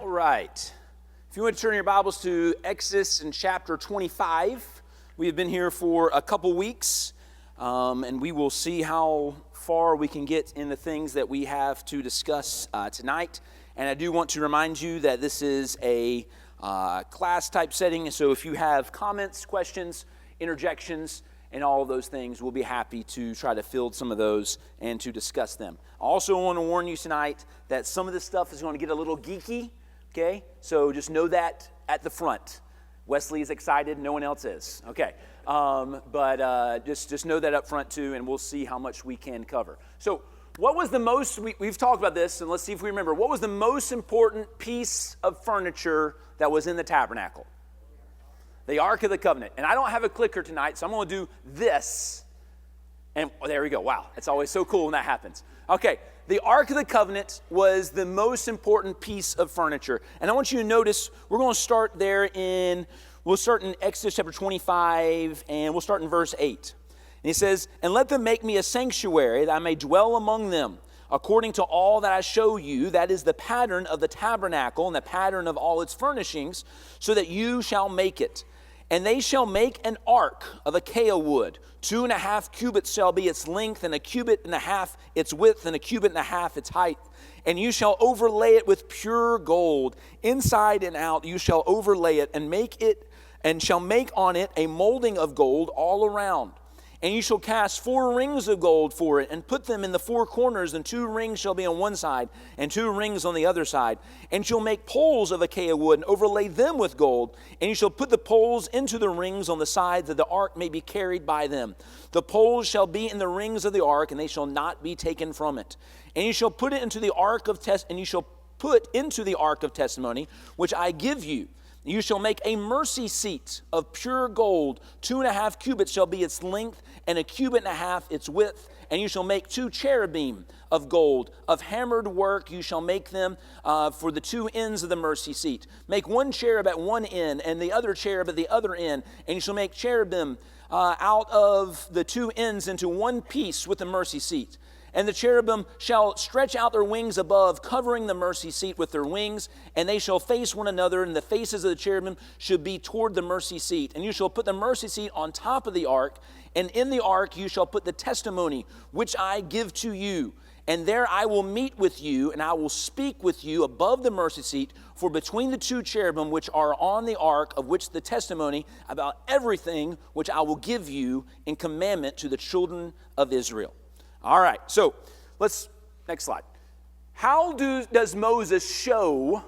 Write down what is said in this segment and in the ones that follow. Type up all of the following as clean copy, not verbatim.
All right. If you want to turn your Bibles to Exodus in chapter 25, we have been here for a couple weeks, and we will see how far we can get in the things that we have to discuss tonight. And I do want to remind you that this is a class-type setting, so if you have comments, questions, interjections, and all of those things, we'll be happy to try to field some of those and to discuss them. I also want to warn you tonight that some of this stuff is going to get a little geeky, okay? So just know that at the front. Wesley is excited, no one else is, okay? But just know that up front too, and we'll see how much we can cover. So what was the most, we've talked about this, and let's see if we remember, what was the most important piece of furniture that was in the tabernacle? The Ark of the Covenant. And I don't have a clicker tonight, so I'm going to do this. And there we go. Wow, it's always so cool when that happens. Okay, the Ark of the Covenant was the most important piece of furniture. And I want you to notice, we're going to start we'll start in Exodus chapter 25, and we'll start in verse 8. And he says, "And let them make me a sanctuary, that I may dwell among them, according to all that I show you, that is the pattern of the tabernacle and the pattern of all its furnishings, so that you shall make it. And they shall make an ark of acacia wood. 2.5 cubits shall be its length, and 1.5 cubits its width, and 1.5 cubits its height. And you shall overlay it with pure gold. Inside and out you shall overlay it, and shall make on it a molding of gold all around. And you shall cast 4 rings of gold for it, and put them in the 4 corners, and 2 rings shall be on one side, and 2 rings on the other side. And you shall make poles of acacia wood, and overlay them with gold. And you shall put the poles into the rings on the side, that the ark may be carried by them. The poles shall be in the rings of the ark, and they shall not be taken from it. And you shall put into the ark of testimony, which I give you. You shall make a mercy seat of pure gold. 2.5 cubits shall be its length, and 1.5 cubits its width. And you shall make 2 cherubim of gold. Of hammered work you shall make them for the 2 ends of the mercy seat. Make 1 cherub at one end, and the other cherub at the other end. And you shall make cherubim out of the 2 ends into one piece with the mercy seat. And the cherubim shall stretch out their wings above, covering the mercy seat with their wings, and they shall face one another, and the faces of the cherubim should be toward the mercy seat. And you shall put the mercy seat on top of the ark, and in the ark you shall put the testimony which I give to you. And there I will meet with you, and I will speak with you above the mercy seat, for between the 2 cherubim which are on the ark, of which the testimony about everything which I will give you in commandment to the children of Israel." All right, so next slide. How does Moses show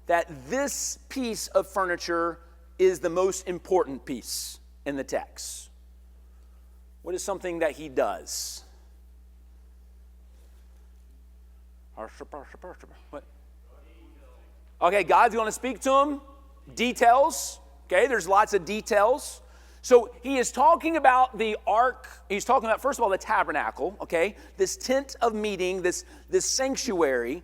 that this piece of furniture is the most important piece in the text? What is something that he does? What? Okay, God's going to speak to him. Details. Okay, there's lots of details. So he is talking about the ark. He's talking about, first of all, the tabernacle, okay? This tent of meeting, this sanctuary.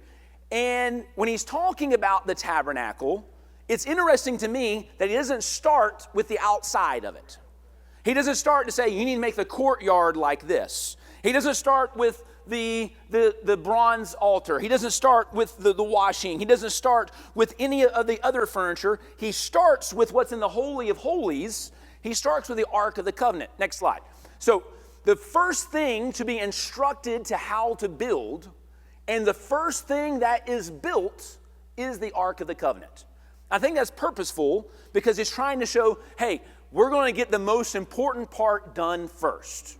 And when he's talking about the tabernacle, it's interesting to me that he doesn't start with the outside of it. He doesn't start to say, you need to make the courtyard like this. He doesn't start with the bronze altar. He doesn't start with the washing. He doesn't start with any of the other furniture. He starts with what's in the Holy of Holies. He starts with the Ark of the Covenant. Next slide. So the first thing to be instructed to how to build, and the first thing that is built, is the Ark of the Covenant. I think that's purposeful because it's trying to show, hey, we're going to get the most important part done first.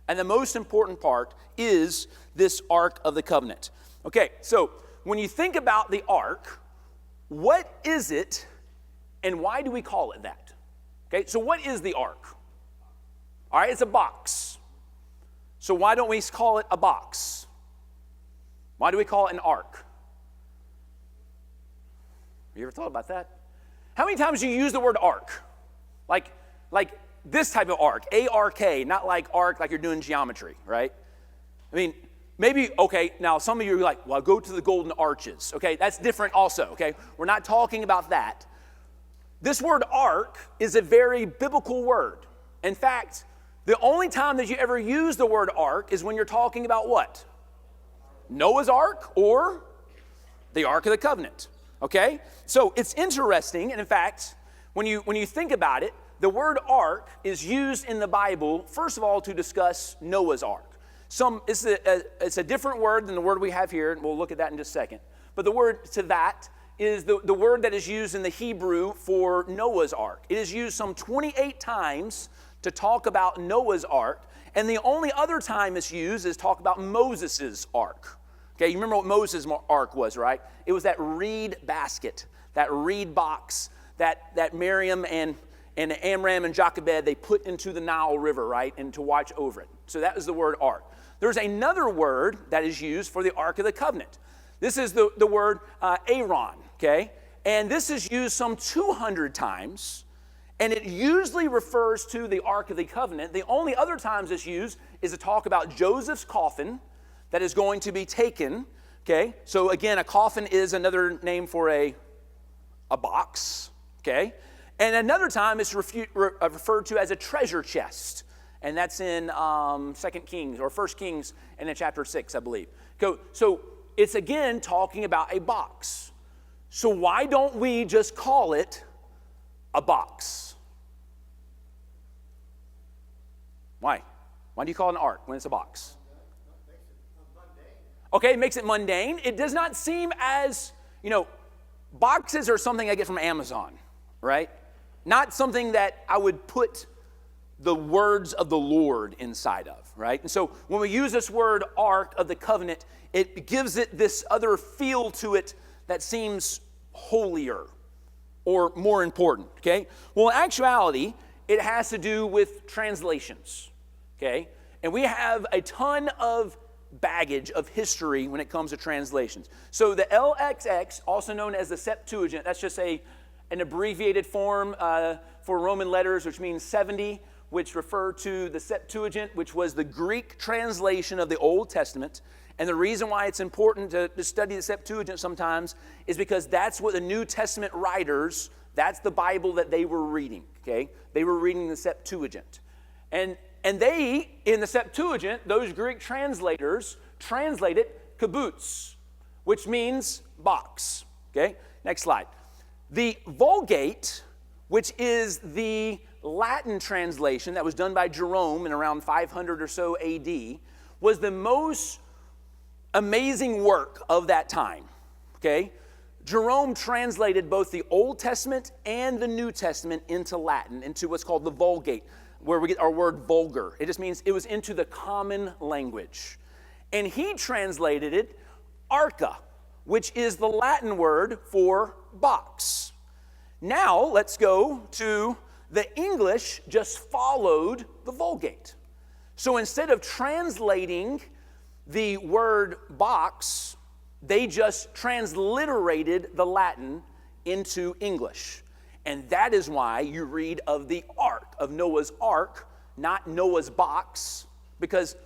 And the most important part is this Ark of the Covenant. Okay, so when you think about the Ark, what is it and why do we call it that? Okay, so what is the ark? All right, it's a box. So why don't we call it a box? Why do we call it an ark? Have you ever thought about that? How many times do you use the word ark? Like this type of ark, A-R-K, not like arc like you're doing geometry, right? I mean, maybe, okay, now some of you are like, well, go to the golden arches. Okay, that's different also, okay? We're not talking about that. This word ark is a very biblical word. In fact, the only time that you ever use the word ark is when you're talking about what? Noah's ark or the Ark of the Covenant. Okay? So it's interesting, and in fact, when you think about it, the word ark is used in the Bible, first of all, to discuss Noah's ark. It's a different word than the word we have here, and we'll look at that in just a second. But the word to that is the word that is used in the Hebrew for Noah's ark. It is used some 28 times to talk about Noah's ark, and the only other time it's used is talk about Moses' ark. Okay, you remember what Moses' ark was, right? It was that reed basket, that reed box that Miriam and Amram and Jochebed, they put into the Nile River, right, and to watch over it. So that is the word ark. There's another word that is used for the Ark of the Covenant. This is the word Aaron, okay? And this is used some 200 times, and it usually refers to the Ark of the Covenant. The only other times it's used is to talk about Joseph's coffin that is going to be taken, okay? So again, a coffin is another name for a box, okay? And another time it's referred to as a treasure chest. And that's in 2 Kings or 1 Kings and in chapter 6, I believe. So it's again talking about a box. So why don't we just call it a box? Why? Why do you call it an ark when it's a box? Okay, it makes it mundane. It does not seem as, boxes are something I get from Amazon, right? Not something that I would put the words of the Lord inside of, right? And so when we use this word Ark of the Covenant, it gives it this other feel to it that seems holier or more important, okay? Well, in actuality, it has to do with translations, okay? And we have a ton of baggage of history when it comes to translations. So the LXX, also known as the Septuagint, that's just an abbreviated form for Roman letters, which means 70, which refer to the Septuagint, which was the Greek translation of the Old Testament. And the reason why it's important to study the Septuagint sometimes is because that's what the New Testament writers, that's the Bible that they were reading, okay? They were reading the Septuagint. And they, in the Septuagint, those Greek translators, translated kibbutz, which means box, okay? Next slide. The Vulgate, which is the Latin translation that was done by Jerome in around 500 or so AD, was the most amazing work of that time, okay? Jerome translated both the Old Testament and the New Testament into Latin, into what's called the Vulgate, where we get our word vulgar. It just means it was into the common language. And he translated it arca, which is the Latin word for box. Now, let's go to the English just followed the Vulgate. So instead of translating the word box, they just transliterated the Latin into English. And that is why you read of the ark, of Noah's ark, not Noah's box, because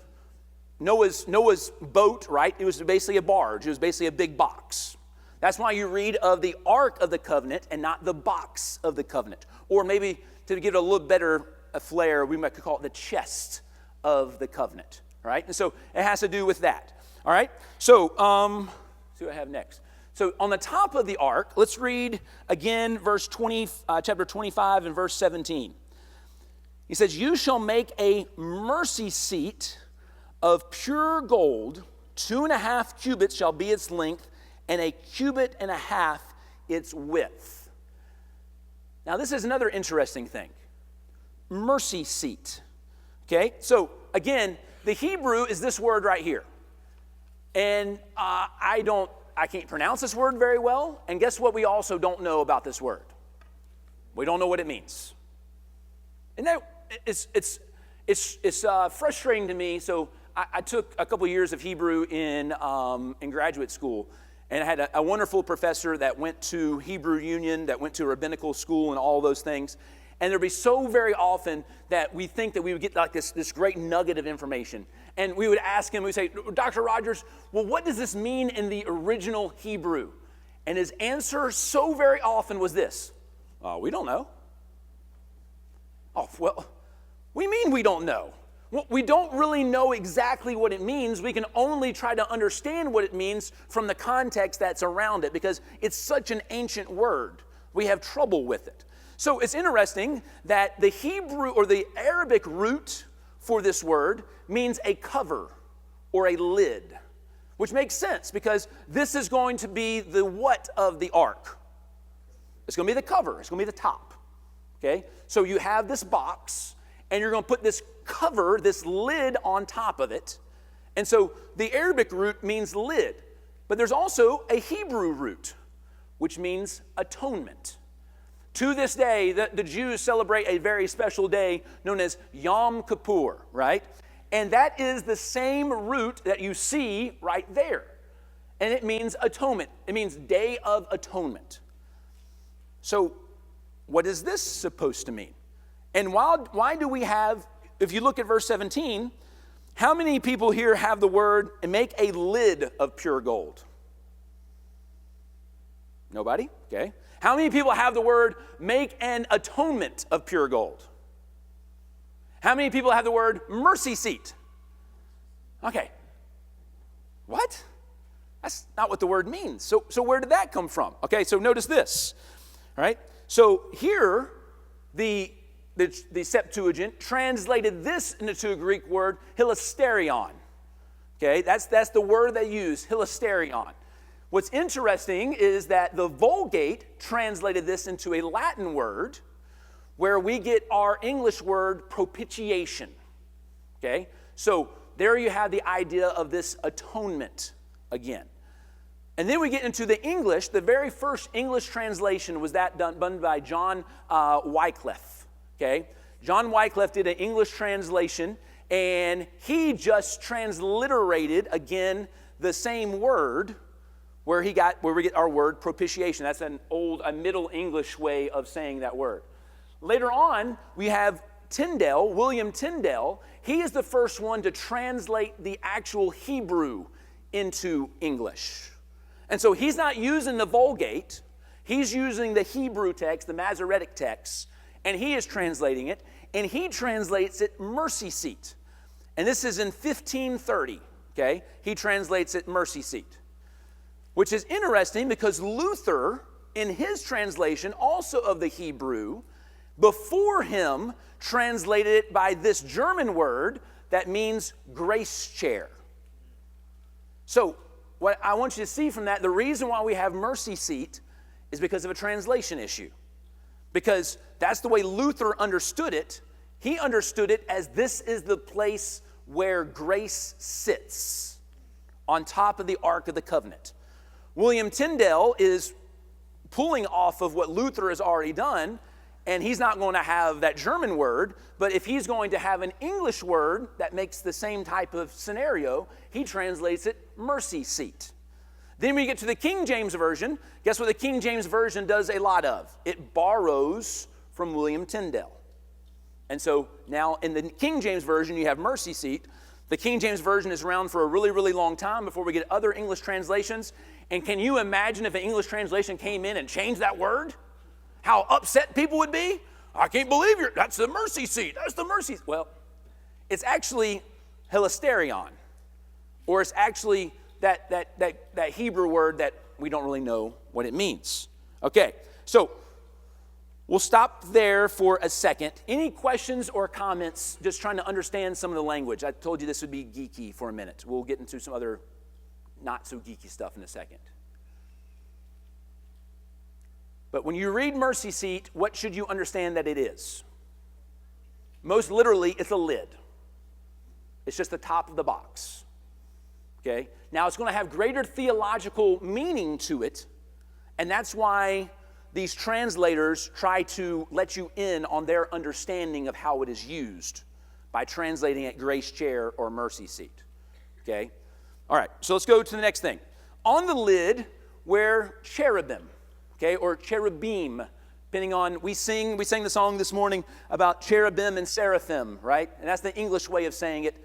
Noah's boat, right, it was basically a barge. It was basically a big box. That's why you read of the Ark of the Covenant and not the box of the covenant. Or maybe to give it a little better flair, we might call it the chest of the covenant. All right? And so it has to do with that. All right? So, see what I have next. So on the top of the ark, let's read again chapter 25 and verse 17. He says, "You shall make a mercy seat of pure gold, 2.5 cubits shall be its length, and 1.5 cubits its width." Now, this is another interesting thing. Mercy seat. Okay, so again, the Hebrew is this word right here. And I can't pronounce this word very well. And guess what we also don't know about this word? We don't know what it means. And that it's frustrating to me. So I took a couple years of Hebrew in graduate school. And I had a wonderful professor that went to Hebrew Union, that went to rabbinical school and all those things. And there'd be so very often that we think that we would get like this great nugget of information. And we would ask him, we'd say, "Dr. Rogers, well, what does this mean in the original Hebrew?" And his answer so very often was this: "We don't know." "Oh, well, we mean we don't know. Well, we don't really know exactly what it means. We can only try to understand what it means from the context that's around it because it's such an ancient word. We have trouble with it. So it's interesting that the Hebrew or the Arabic root for this word means a cover or a lid, which makes sense because this is going to be the what of the ark. It's going to be the cover. It's going to be the top. Okay? So you have this box, and you're going to put this cover, this lid on top of it. And so the Arabic root means lid. But there's also a Hebrew root, which means atonement. To this day, the Jews celebrate a very special day known as Yom Kippur, right? And that is the same root that you see right there. And it means atonement. It means Day of Atonement. So what is this supposed to mean? And why do we have, if you look at verse 17, how many people here have the word, and make a lid of pure gold? Nobody? Okay. How many people have the word, make an atonement of pure gold? How many people have the word mercy seat? Okay. What? That's not what the word means. So where did that come from? Okay, so notice this. All right? So here, the Septuagint translated this into a Greek word, hilasterion. Okay, that's the word they use, hilasterion. What's interesting is that the Vulgate translated this into a Latin word where we get our English word propitiation. Okay? So there you have the idea of this atonement again. And then we get into the English. The very first English translation was that done by John Wycliffe. Okay? John Wycliffe did an English translation, and he just transliterated again the same word where we get our word propitiation. That's a Middle English way of saying that word. Later on, we have Tyndale, William Tyndale. He is the first one to translate the actual Hebrew into English. And so he's not using the Vulgate. He's using the Hebrew text, the Masoretic text, and he is translating it, and he translates it mercy seat. And this is in 1530, okay? He translates it mercy seat, which is interesting because Luther, in his translation also of the Hebrew, before him translated it by this German word that means grace chair. So what I want you to see from that, the reason why we have mercy seat is because of a translation issue. Because that's the way Luther understood it. He understood it as this is the place where grace sits on top of the Ark of the Covenant. William Tyndale is pulling off of what Luther has already done, and he's not going to have that German word, but if he's going to have an English word that makes the same type of scenario, he translates it mercy seat. Then we get to the King James Version. Guess what the King James Version does a lot of? It borrows from William Tyndale. And so now in the King James Version, you have mercy seat. The King James Version is around for a really, really long time before we get other English translations. And can you imagine if an English translation came in and changed that word? How upset people would be? I can't believe that's the mercy seat. That's the mercy. Well, it's actually hilasterion, or it's actually that Hebrew word that we don't really know what it means. Okay, so we'll stop there for a second. Any questions or comments, just trying to understand some of the language? I told you this would be geeky for a minute. We'll get into some other not so geeky stuff in a second. But when you read mercy seat, what should you understand that it is? Most literally, it's a lid. It's just the top of the box. Okay? Now, it's going to have greater theological meaning to it, and that's why these translators try to let you in on their understanding of how it is used by translating it grace chair or mercy seat. Okay? All right, so let's go to the next thing. On the lid were cherubim, okay, or cherubim, depending on, we sang the song this morning about cherubim and seraphim, right? And that's the English way of saying it.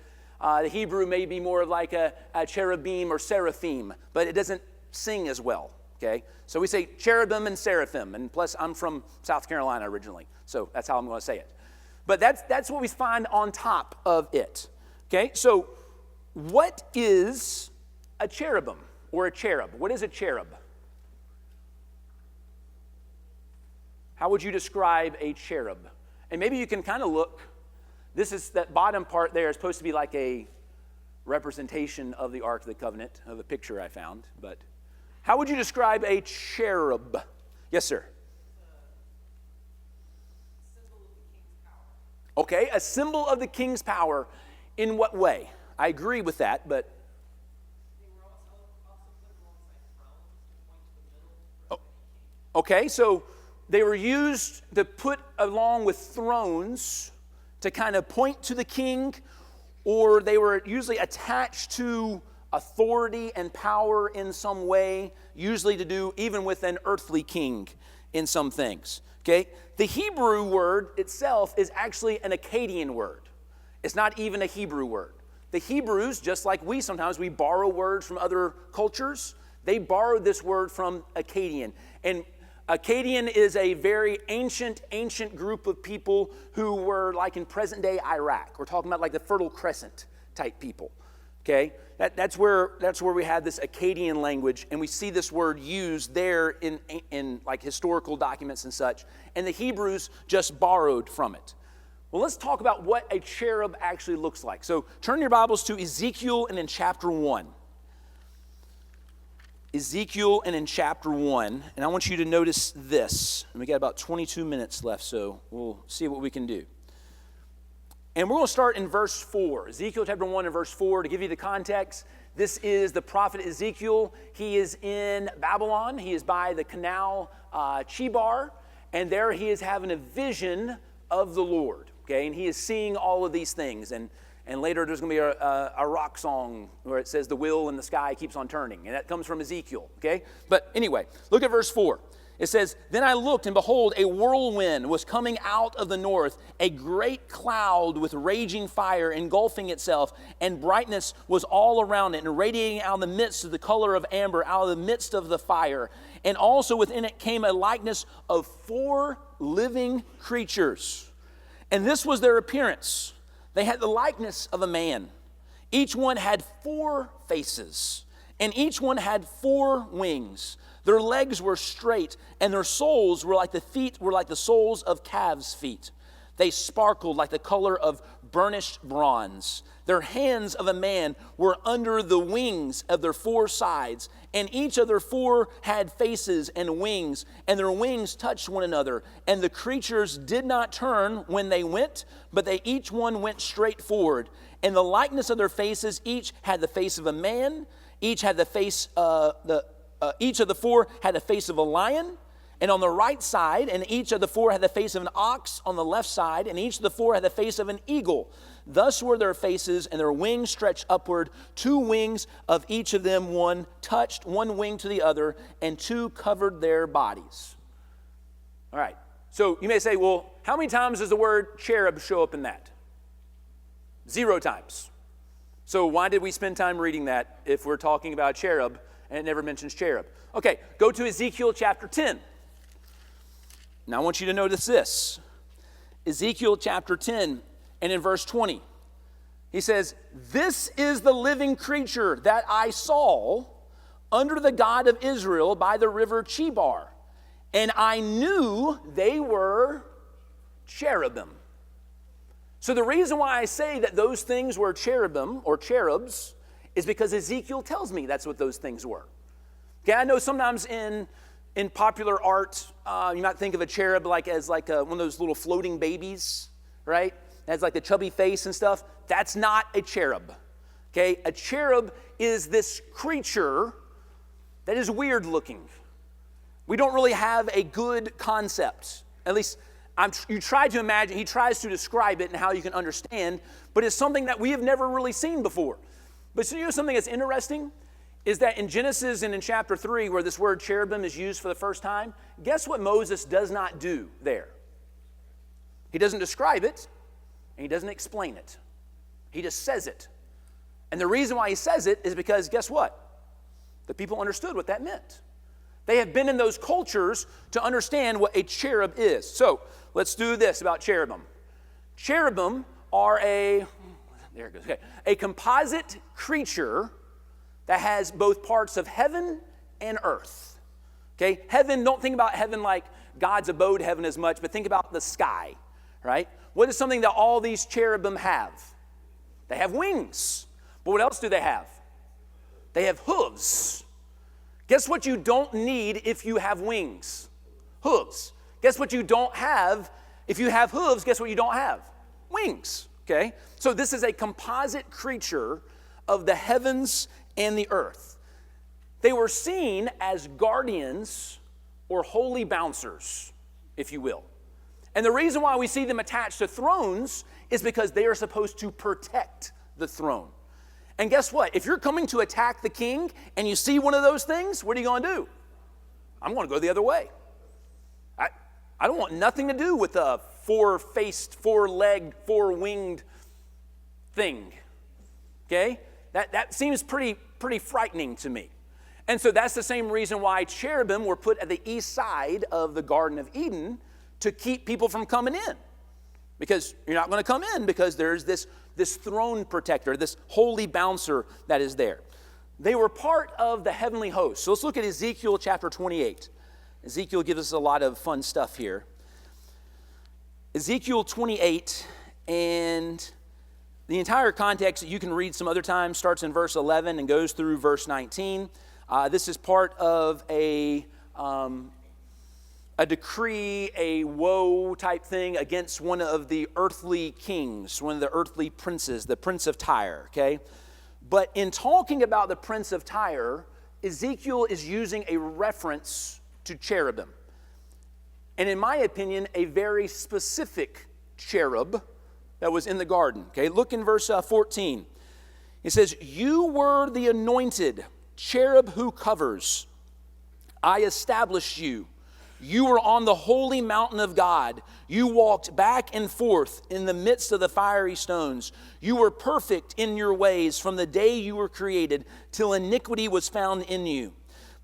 The Hebrew may be more like a cherubim or seraphim, but it doesn't sing as well, okay? So we say cherubim and seraphim, and plus I'm from South Carolina originally, so that's how I'm going to say it. But that's what we find on top of it. Okay, so what is a cherubim or a cherub? What is a cherub? How would you describe a cherub? And maybe you can kind of look. That bottom part there is supposed to be like a representation of the Ark of the Covenant, of a picture I found. But how would you describe a cherub? Yes, sir. Okay, a symbol of the king's power. In what way? I agree with that, but... Okay, so they were used to put along with thrones to kind of point to the king, or they were usually attached to authority and power in some way, usually to do even with an earthly king in some things. Okay? The Hebrew word itself is actually an Akkadian word. It's not even a Hebrew word. The Hebrews, just like we sometimes, we borrow words from other cultures. They borrowed this word from Akkadian. And Akkadian is a very ancient group of people who were like in present-day Iraq. We're talking about like the Fertile Crescent type people. Okay? That's where we had this Akkadian language, and we see this word used there in like historical documents and such. And the Hebrews just borrowed from it. Well, let's talk about what a cherub actually looks like. So turn your Bibles to Ezekiel and in chapter 1. Ezekiel and in chapter 1, and I want you to notice this. And we got about 22 minutes left, so we'll see what we can do. And we're going to start in verse 4. Ezekiel chapter 1 and verse 4, to give you the context. This is the prophet Ezekiel. He is in Babylon. He is by the canal Chebar, and there he is having a vision of the Lord. Okay, and he is seeing all of these things. And later there's going to be a rock song where it says the wheel in the sky keeps on turning. And that comes from Ezekiel. Okay, but anyway, look at verse 4. It says, "Then I looked, and behold, a whirlwind was coming out of the north, a great cloud with raging fire engulfing itself, and brightness was all around it, and radiating out of the midst of the color of amber, out of the midst of the fire. And also within it came a likeness of 4 living creatures. And this was their appearance. They had the likeness of a man. Each one had 4 faces, and each one had 4 wings. Their legs were straight, and their soles were like the soles of calves' feet. They sparkled like the color of burnished bronze. Their hands of a man were under the wings of their 4 sides, and each of their 4 had faces and wings, and their wings touched one another. And the creatures did not turn when they went, but they each one went straight forward. And the likeness of their faces, each had the face of a man, each of the 4 had the face of a lion, and on the right side, and each of the 4 had the face of an ox on the left side, and each of the 4 had the face of an eagle. Thus were their faces, and their wings stretched upward. 2 wings of each of them, one touched one wing to the other, and 2 covered their bodies." All right, so you may say, well, how many times does the word cherub show up in that? 0 times. So why did we spend time reading that if we're talking about cherub and it never mentions cherub? Okay, go to Ezekiel chapter 10. Now I want you to notice this. Ezekiel chapter 10 and in verse 20. He says, "This is the living creature that I saw under the God of Israel by the river Chebar, and I knew they were cherubim." So the reason why I say that those things were cherubim or cherubs is because Ezekiel tells me that's what those things were. Okay, I know sometimes in popular art, you might think of a cherub as one of those little floating babies, right? It has like the chubby face and stuff. That's not a cherub. Okay, a cherub is this creature that is weird looking. We don't really have a good concept. At least you try to imagine, he tries to describe it and how you can understand, but it's something that we have never really seen before. But you know something that's interesting? Is that in Genesis and in chapter 3, where this word cherubim is used for the first time, guess what Moses does not do there? He doesn't describe it, and he doesn't explain it. He just says it. And the reason why he says it is because, guess what? The people understood what that meant. They have been in those cultures to understand what a cherub is. So, let's do this about cherubim. Cherubim are there it goes, okay, a composite creature that has both parts of heaven and earth. Okay, heaven, don't think about heaven like God's abode heaven as much, but think about the sky, right? What is something that all these cherubim have? They have wings. But what else do they have? They have hooves. Guess what you don't need if you have wings? Hooves. Guess what you don't have if you have hooves? Guess what you don't have? Wings. Okay? So this is a composite creature of the heavens and the earth. They were seen as guardians or holy bouncers, if you will. And the reason why we see them attached to thrones is because they are supposed to protect the throne. And guess what? If you're coming to attack the king and you see one of those things, what are you going to do? I'm going to go the other way. I don't want nothing to do with a four-faced, four-legged, four-winged thing. Okay? That seems pretty frightening to me. And so that's the same reason why cherubim were put at the east side of the Garden of Eden to keep people from coming in. Because you're not going to come in because there's this throne protector, this holy bouncer that is there. They were part of the heavenly host. So let's look at Ezekiel chapter 28. Ezekiel gives us a lot of fun stuff here. Ezekiel 28, and the entire context that you can read some other time starts in verse 11 and goes through verse 19. This is part of a decree, a woe type thing against one of the earthly kings, one of the earthly princes, the prince of Tyre, okay? But in talking about the prince of Tyre, Ezekiel is using a reference to cherubim. And in my opinion, a very specific cherub that was in the garden, okay? Look in verse 14. It says, "You were the anointed cherub who covers. I established you. You were on the holy mountain of God. You walked back and forth in the midst of the fiery stones. You were perfect in your ways from the day you were created till iniquity was found in you.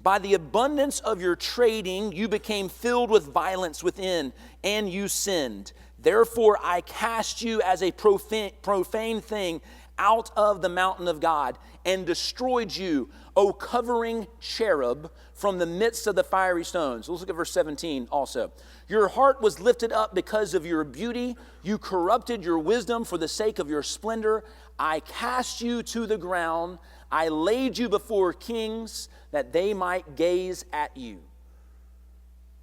By the abundance of your trading, you became filled with violence within, and you sinned. Therefore, I cast you as a profane thing out of the mountain of God and destroyed you, O covering cherub, from the midst of the fiery stones." Let's look at verse 17 also. "Your heart was lifted up because of your beauty. You corrupted your wisdom for the sake of your splendor. I cast you to the ground. I laid you before kings that they might gaze at you."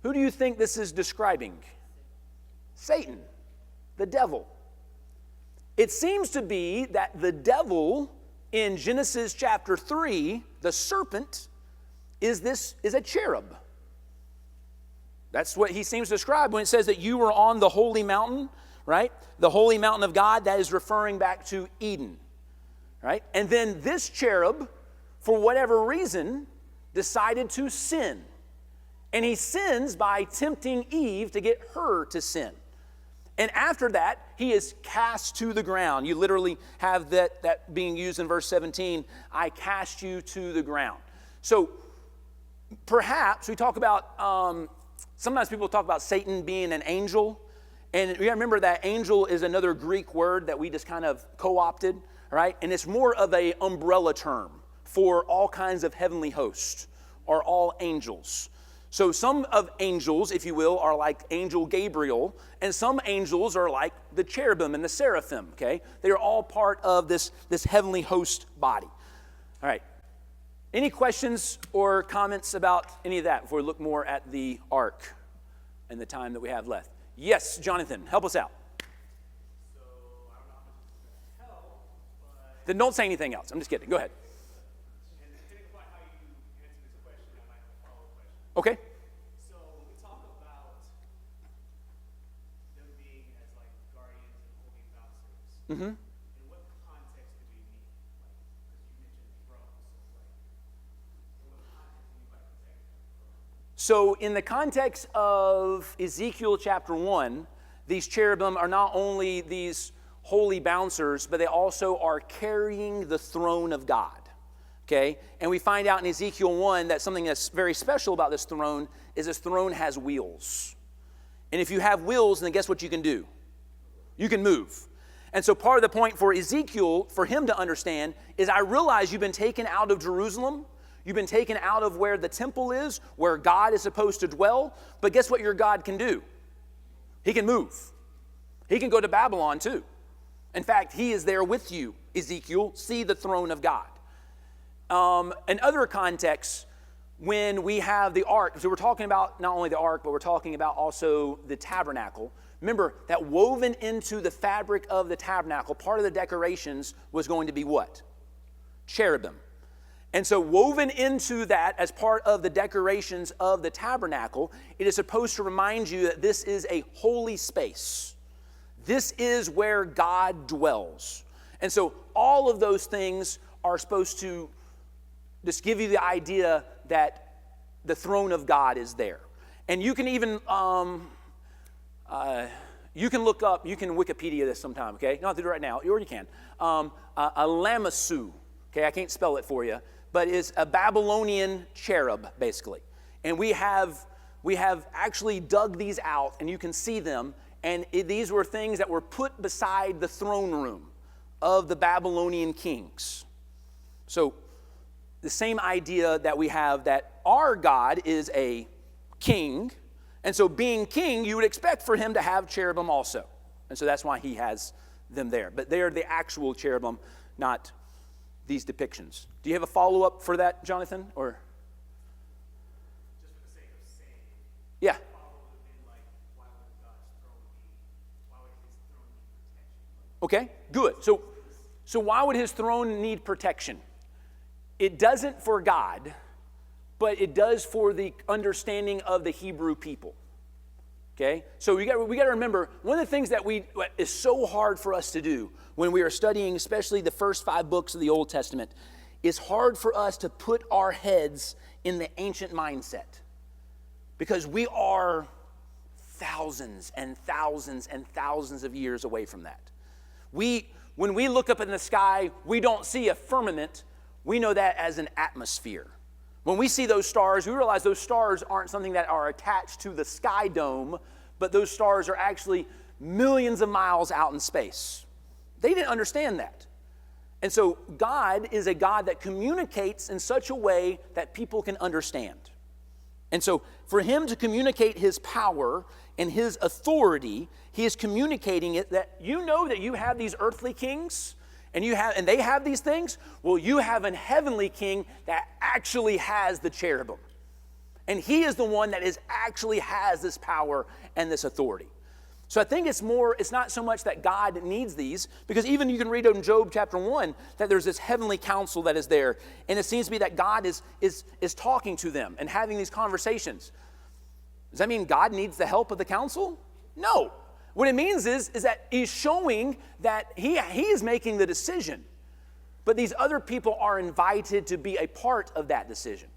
Who do you think this is describing? Satan, the devil. It seems to be that the devil in Genesis chapter 3, the serpent, is a cherub. That's what he seems to describe when it says that you were on the holy mountain, right? The holy mountain of God, that is referring back to Eden, right? And then this cherub, for whatever reason, decided to sin. And he sins by tempting Eve to get her to sin. And after that, he is cast to the ground. You literally have that being used in verse 17, "I cast you to the ground." So perhaps we talk about, sometimes people talk about Satan being an angel. And you gotta remember that angel is another Greek word that we just kind of co-opted, right? And it's more of an umbrella term for all kinds of heavenly hosts, or all angels. So some of angels, if you will, are like angel Gabriel, and some angels are like the cherubim and the seraphim, okay? They are all part of this heavenly host body. All right. Any questions or comments about any of that before we look more at the ark and the time that we have left? Yes, Jonathan, help us out. So, I don't know how much this is going to help, but... Then don't say anything else. I'm just kidding. Go ahead. And depending upon how you answer this question, I might have a follow-up question. Okay. So, when we talk about them being as like guardians and holy bouncers, in what context do we mean? Like, because you mentioned thrones, so like, in what context do you mean by protecting them? So in the context of Ezekiel chapter 1, these cherubim are not only these holy bouncers, but they also are carrying the throne of God. Okay? And we find out in Ezekiel 1 that something that's very special about this throne is this throne has wheels. And if you have wheels, then guess what you can do? You can move. And so part of the point for Ezekiel, for him to understand, is I realize you've been taken out of Jerusalem. You've been taken out of where the temple is, where God is supposed to dwell. But guess what your God can do? He can move. He can go to Babylon too. In fact, he is there with you, Ezekiel. See the throne of God. In other contexts, when we have the ark, so we're talking about not only the ark, but we're talking about also the tabernacle. Remember that woven into the fabric of the tabernacle, part of the decorations was going to be what? Cherubim. And so woven into that as part of the decorations of the tabernacle, it is supposed to remind you that this is a holy space. This is where God dwells. And so all of those things are supposed to just give you the idea that the throne of God is there. And you can even, you can look up, you can Wikipedia this sometime, okay? You don't have to do it right now, or you can. A lamassu, okay, I can't spell it for you, but it's a Babylonian cherub, basically. And we have actually dug these out, and you can see them, and these were things that were put beside the throne room of the Babylonian kings. So the same idea that we have that our God is a king, and so being king, you would expect for him to have cherubim also. And so that's why he has them there. But they are the actual cherubim, not these depictions. Do you have a follow-up for that, Jonathan? Or Just for the sake of saying, yeah. follow would have been like, why would God's throne be, why would his throne need protection? Okay, good. So why would his throne need protection? It doesn't for God, but it does for the understanding of the Hebrew people. Okay? So we got to remember, one of the things that is so hard for us to do when we are studying, especially the first 5 books of the Old Testament, is hard for us to put our heads in the ancient mindset. Because we are thousands and thousands and thousands of years away from that. When we look up in the sky, we don't see a firmament. We know that as an atmosphere. When we see those stars, we realize those stars aren't something that are attached to the sky dome, but those stars are actually millions of miles out in space. They didn't understand that. And so God is a God that communicates in such a way that people can understand. And so for him to communicate his power and his authority, he is communicating it that you know that you have these earthly kings, and they have these things. Well, you have a heavenly king that actually has the cherubim. And he is the one that actually has this power and this authority. So I think it's not so much that God needs these, because even you can read in Job chapter 1 that there's this heavenly council that is there, and it seems to be that God is talking to them and having these conversations. Does that mean God needs the help of the council? No. What it means is that he's showing that he is making the decision, but these other people are invited to be a part of that decision.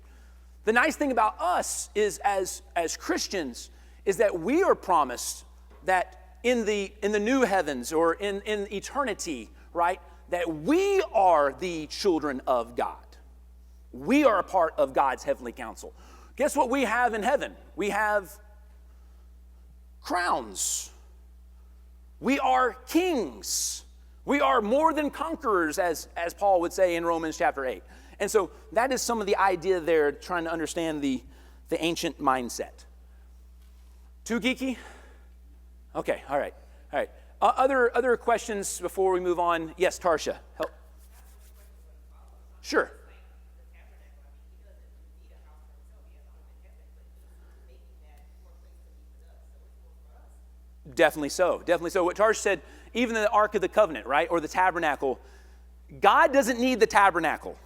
The nice thing about us is as Christians is that we are promised that in the new heavens or in eternity, right, that we are the children of God. We are a part of God's heavenly council. Guess what we have in heaven? We have crowns. We are kings. We are more than conquerors, as Paul would say in Romans chapter 8. And so that is some of the idea there, trying to understand the ancient mindset. Too geeky? Okay, all right. Other questions before we move on? Yes, Tarsha. Help. Sure. Definitely so. What Tarsha said, even the Ark of the Covenant, right, or the tabernacle, God doesn't need the tabernacle.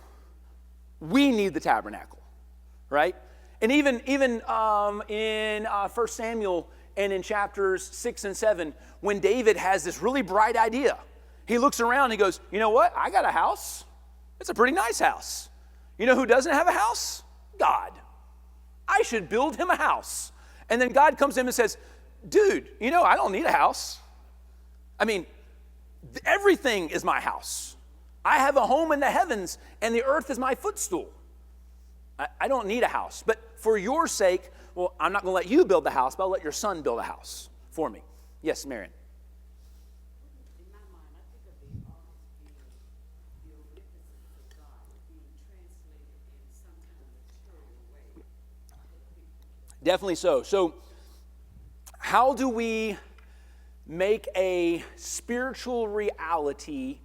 We need the tabernacle, right? And even in 1 Samuel and in chapters 6 and 7, when David has this really bright idea, he looks around and he goes, you know what? I got a house. It's a pretty nice house. You know who doesn't have a house? God. I should build him a house. And then God comes to him and says, dude, I don't need a house. I mean, everything is my house. I have a home in the heavens, and the earth is my footstool. I don't need a house. But for your sake, well, I'm not going to let you build the house, but I'll let your son build a house for me. Yes, Marion. Definitely so. So how do we make a spiritual reality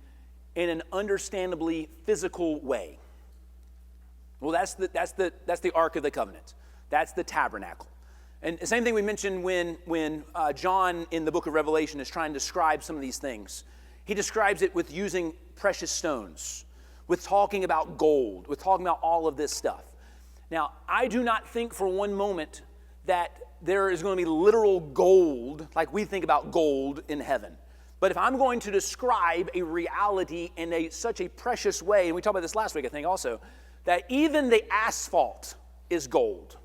in an understandably physical way? Well, that's the Ark of the Covenant. That's the tabernacle. And the same thing we mentioned when John in the book of Revelation is trying to describe some of these things. He describes it with using precious stones, with talking about gold, with talking about all of this stuff. Now, I do not think for one moment that there is going to be literal gold, like we think about gold in heaven. But if I'm going to describe a reality in such a precious way, and we talked about this last week, I think also, that even the asphalt is gold,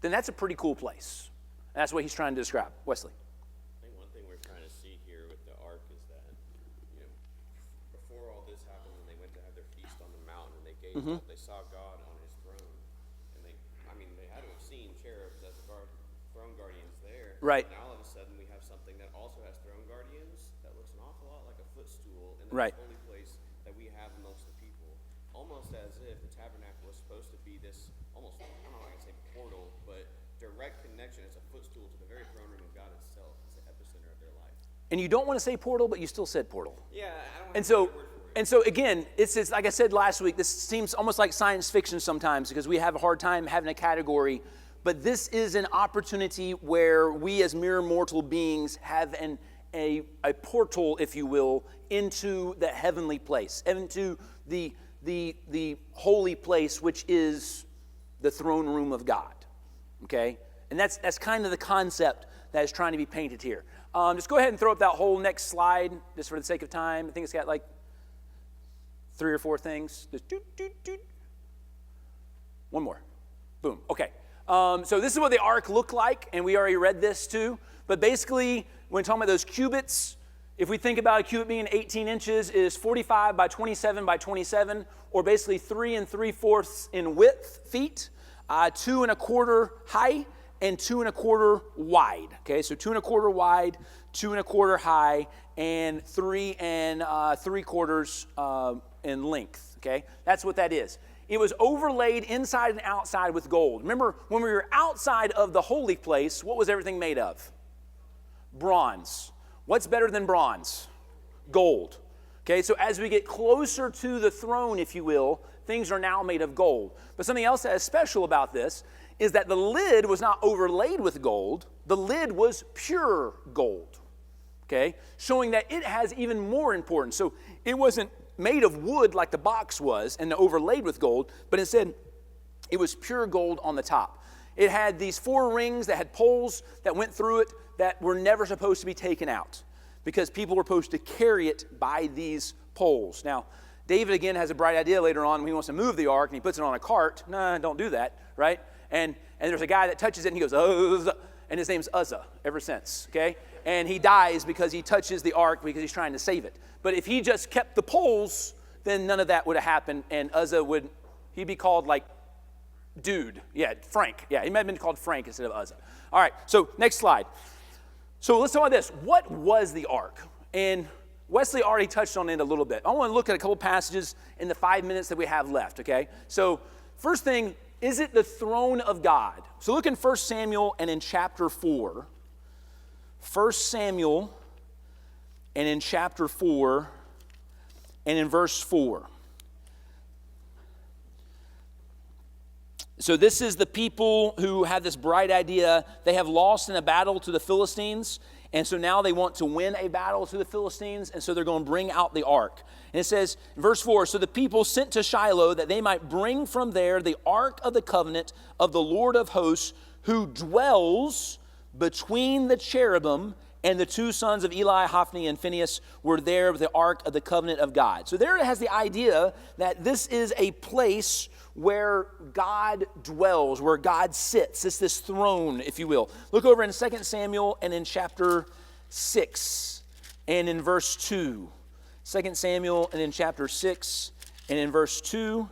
then that's a pretty cool place. And that's what he's trying to describe. Wesley. I think one thing we're trying to see here with the ark is that, before all this happened, when they went to have their feast on the mountain and they gazed up, they saw God on his throne. And they had to have seen cherubs as throne guardians there. Right. Now all of a sudden we have something that also has throne guardians that looks an awful lot like a footstool in the Right. holy place that we have amongst the people. Almost as if the tabernacle was supposed to be this almost, I don't know if I can say portal, but direct connection as a footstool to the very throne room of God itself. It's the epicenter of their life. And you don't want to say portal, but you still said portal. Yeah, I don't And have so, a word for it. and so again, it's like I said last week, this seems almost like science fiction sometimes because we have a hard time having a category. But this is an opportunity where we as mere mortal beings have a portal, if you will, into the heavenly place, into the holy place, which is the throne room of God. Okay? And that's kind of the concept that is trying to be painted here. Just go ahead and throw up that whole next slide, just for the sake of time. I think it's got like 3 or 4 things. Just doot, doot, doot. One more. Boom. Okay. So this is what the ark looked like, and we already read this too. But basically, when talking about those cubits, if we think about a cubit being 18 inches, it is 45 by 27 by 27, or basically 3 3/4 in width feet, 2 1/4 high, and 2 1/4 wide. Okay, so 2 1/4 wide, 2 1/4 high, and 3 3/4 in length. Okay, that's what that is. It was overlaid inside and outside with gold. Remember, when we were outside of the holy place, what was everything made of? Bronze. What's better than bronze? Gold. Okay, so as we get closer to the throne, if you will, things are now made of gold. But something else that is special about this is that the lid was not overlaid with gold. The lid was pure gold. Okay, showing that it has even more importance. So it wasn't made of wood like the box was and overlaid with gold, but instead it was pure gold on the top. It had these 4 rings that had poles that went through it that were never supposed to be taken out because people were supposed to carry it by these poles. Now, David again has a bright idea later on when he wants to move the ark and he puts it on a cart. Nah, don't do that, right? And there's a guy that touches it and he goes, Uzzah, and his name's Uzzah ever since, okay? And he dies because he touches the ark because he's trying to save it. But if he just kept the poles, then none of that would have happened, and Uzzah he'd be called like dude. Yeah, Frank. Yeah, he might have been called Frank instead of Uzzah. All right, so next slide. So let's talk about this. What was the ark? And Wesley already touched on it a little bit. I want to look at a couple passages in the 5 minutes that we have left, okay? So first thing, is it the throne of God? So look in 1 Samuel and in chapter 4. 1 Samuel and in chapter 4 and in verse 4. So this is the people who have this bright idea. They have lost in a battle to the Philistines, and so now they want to win a battle to the Philistines, and so they're going to bring out the ark. And it says, in verse 4, so the people sent to Shiloh that they might bring from there the ark of the covenant of the Lord of hosts, who dwells between the cherubim, and the 2 sons of Eli, Hophni, and Phinehas were there with the ark of the covenant of God. So there it has the idea that this is a place where God dwells, where God sits. It's this throne, if you will. Look over in 2 Samuel and in chapter 6 and in verse 2. 2 Samuel and in chapter 6 and in verse 2.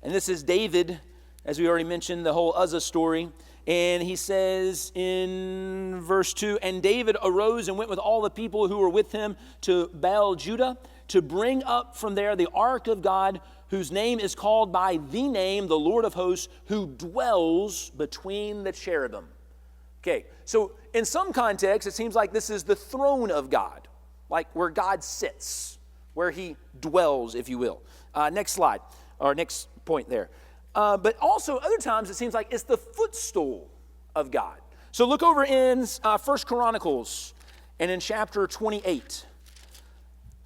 And this is David, as we already mentioned, the whole Uzzah story. And he says in verse 2, and David arose and went with all the people who were with him to Baal Judah to bring up from there the ark of God, whose name is called by the name, the Lord of hosts, who dwells between the cherubim. Okay, so in some contexts, it seems like this is the throne of God, like where God sits, where he dwells, if you will. Next slide, or next point there. But also, other times, it seems like it's the footstool of God. So look over in 1 Chronicles and in chapter 28.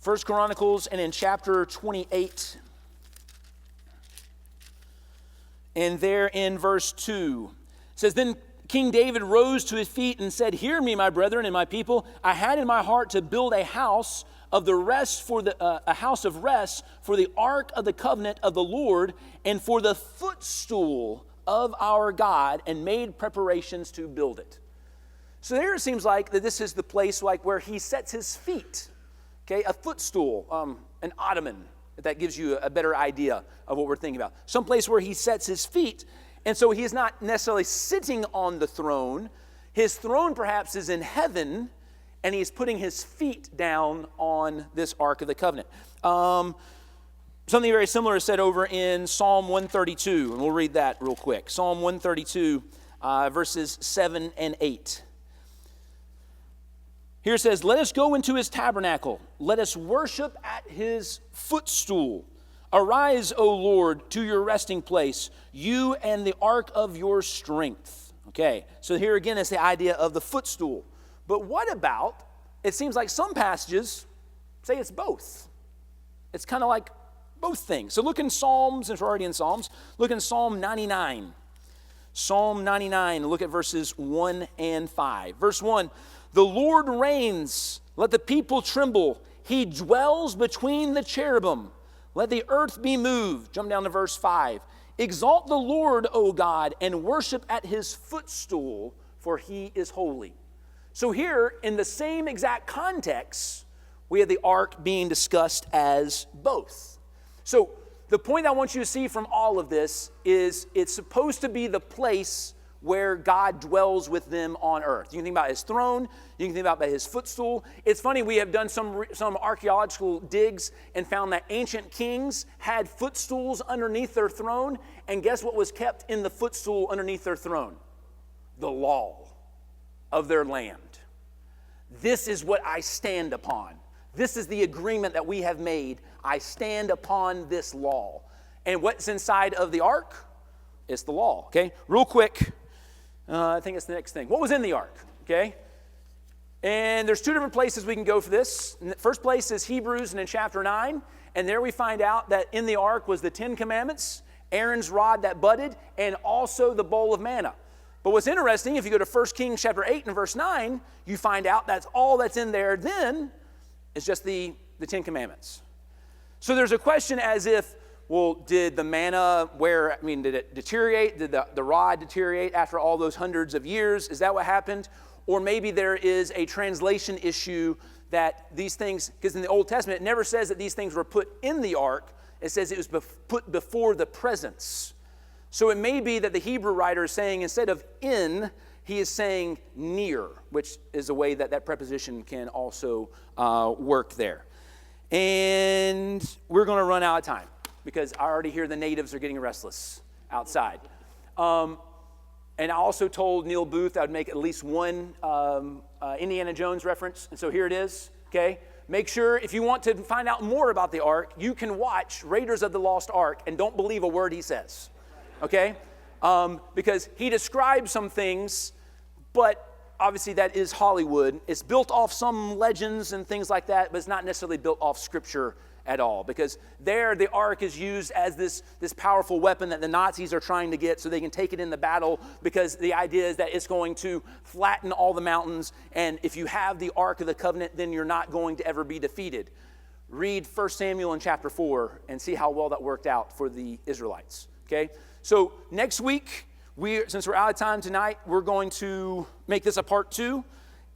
1 Chronicles and in chapter 28. And there in verse 2, it says, Then King David rose to his feet and said, Hear me, my brethren and my people. I had in my heart to build a house of a house of rest for the ark of the covenant of the Lord and for the footstool of our God, and made preparations to build it. So there it seems like that this is the place like where he sets his feet. Okay, a footstool, an ottoman. If that gives you a better idea of what we're thinking about. Some place where he sets his feet. And so he is not necessarily sitting on the throne. His throne perhaps is in heaven, and he's putting his feet down on this Ark of the Covenant. Something very similar is said over in Psalm 132, and we'll read that real quick. Psalm 132, verses 7 and 8. Here it says, Let us go into his tabernacle. Let us worship at his footstool. Arise, O Lord, to your resting place, you and the ark of your strength. Okay, so here again is the idea of the footstool. But what about, it seems like some passages say it's both. It's kind of like both things. So look in Psalms, and we're already in Psalms, look in Psalm 99. Psalm 99, look at verses 1 and 5. Verse 1, The Lord reigns, let the people tremble. He dwells between the cherubim. Let the earth be moved. Jump down to verse 5. Exalt the Lord, O God, and worship at his footstool, for he is holy. So here, in the same exact context, we have the ark being discussed as both. So the point I want you to see from all of this is it's supposed to be the place where God dwells with them on earth. You can think about his throne. You can think about his footstool. It's funny, we have done some archaeological digs and found that ancient kings had footstools underneath their throne. And guess what was kept in the footstool underneath their throne? The law of their land. This is what I stand upon. This is the agreement that we have made. I stand upon this law. And what's inside of the ark? It's the law, okay? Real quick, I think it's the next thing. What was in the ark, okay? And there's two different places we can go for this. The first place is Hebrews and in chapter 9. And there we find out that in the ark was the 10 Commandments, Aaron's rod that budded, and also the bowl of manna. But what's interesting, if you go to 1 Kings chapter 8 and verse 9, you find out that's all that's in there then is just the 10 Commandments. So there's a question as if, well, did the manna did it deteriorate? Did the rod deteriorate after all those hundreds of years? Is that what happened? Or maybe there is a translation issue that these things, because in the Old Testament, it never says that these things were put in the ark. It says it was put before the presence. So it may be that the Hebrew writer is saying instead of in, he is saying near, which is a way that that preposition can also work there. And we're going to run out of time because I already hear the natives are getting restless outside. And I also told Neil Booth I would make at least one Indiana Jones reference. And so here it is, okay? Make sure if you want to find out more about the ark, you can watch Raiders of the Lost Ark and don't believe a word he says, okay? Because he describes some things, but obviously that is Hollywood. It's built off some legends and things like that, but it's not necessarily built off Scripture at all. Because there, the ark is used as this powerful weapon that the Nazis are trying to get so they can take it in the battle, because the idea is that it's going to flatten all the mountains, and if you have the Ark of the Covenant, then you're not going to ever be defeated. Read 1 Samuel in chapter 4 and see how well that worked out for the Israelites. Okay? So next week, since we're out of time tonight, we're going to make this a part 2.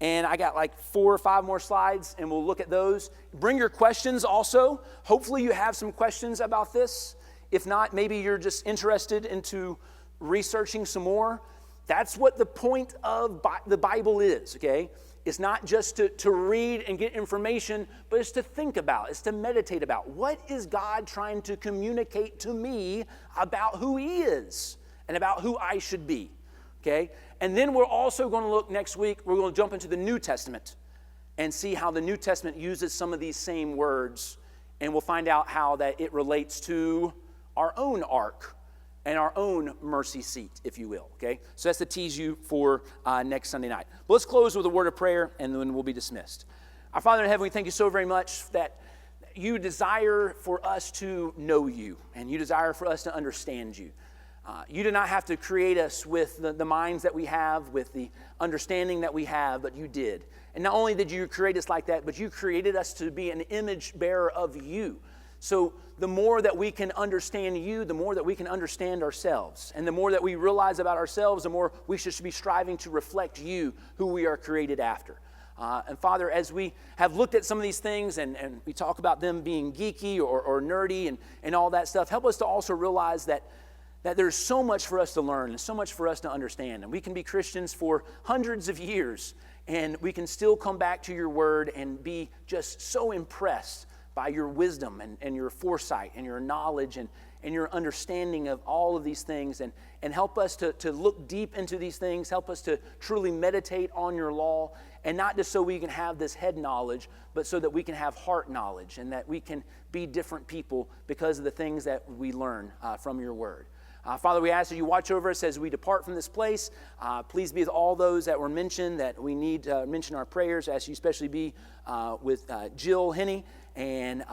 And I got like 4 or 5 more slides, and we'll look at those. Bring your questions also. Hopefully you have some questions about this. If not, maybe you're just interested into researching some more. That's what the point of the Bible is, okay? It's not just to read and get information, but it's to think about, it's to meditate about. What is God trying to communicate to me about who he is and about who I should be, okay? And then we're also going to look next week, we're going to jump into the New Testament and see how the New Testament uses some of these same words, and we'll find out how that it relates to our own ark and our own mercy seat, if you will, okay? So that's to tease you for next Sunday night. But let's close with a word of prayer, and then we'll be dismissed. Our Father in heaven, we thank you so very much that you desire for us to know you, and you desire for us to understand you. You did not have to create us with the minds that we have, with the understanding that we have, but you did. And not only did you create us like that, but you created us to be an image bearer of you. So the more that we can understand you, the more that we can understand ourselves. And the more that we realize about ourselves, the more we should be striving to reflect you, who we are created after. And Father, as we have looked at some of these things and we talk about them being geeky or nerdy and all that stuff, help us to also realize that there's so much for us to learn and so much for us to understand. And we can be Christians for hundreds of years, and we can still come back to your word and be just so impressed by your wisdom and your foresight and your knowledge and your understanding of all of these things, and help us to look deep into these things, help us to truly meditate on your law, and not just so we can have this head knowledge, but so that we can have heart knowledge and that we can be different people because of the things that we learn from your word. Father, we ask that you watch over us as we depart from this place. Please be with all those that were mentioned that we need to mention our prayers. I ask you especially be with Jill Henney and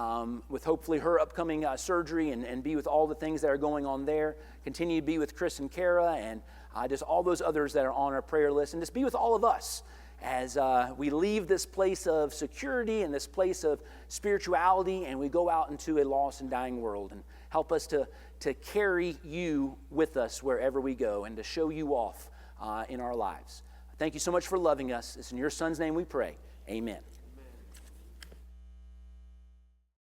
with hopefully her upcoming surgery, and be with all the things that are going on there. Continue to be with Chris and Kara and just all those others that are on our prayer list. And just be with all of us as we leave this place of security and this place of spirituality, and we go out into a lost and dying world. And help us to carry you with us wherever we go and to show you off in our lives. Thank you so much for loving us. It's in your Son's name we pray. Amen.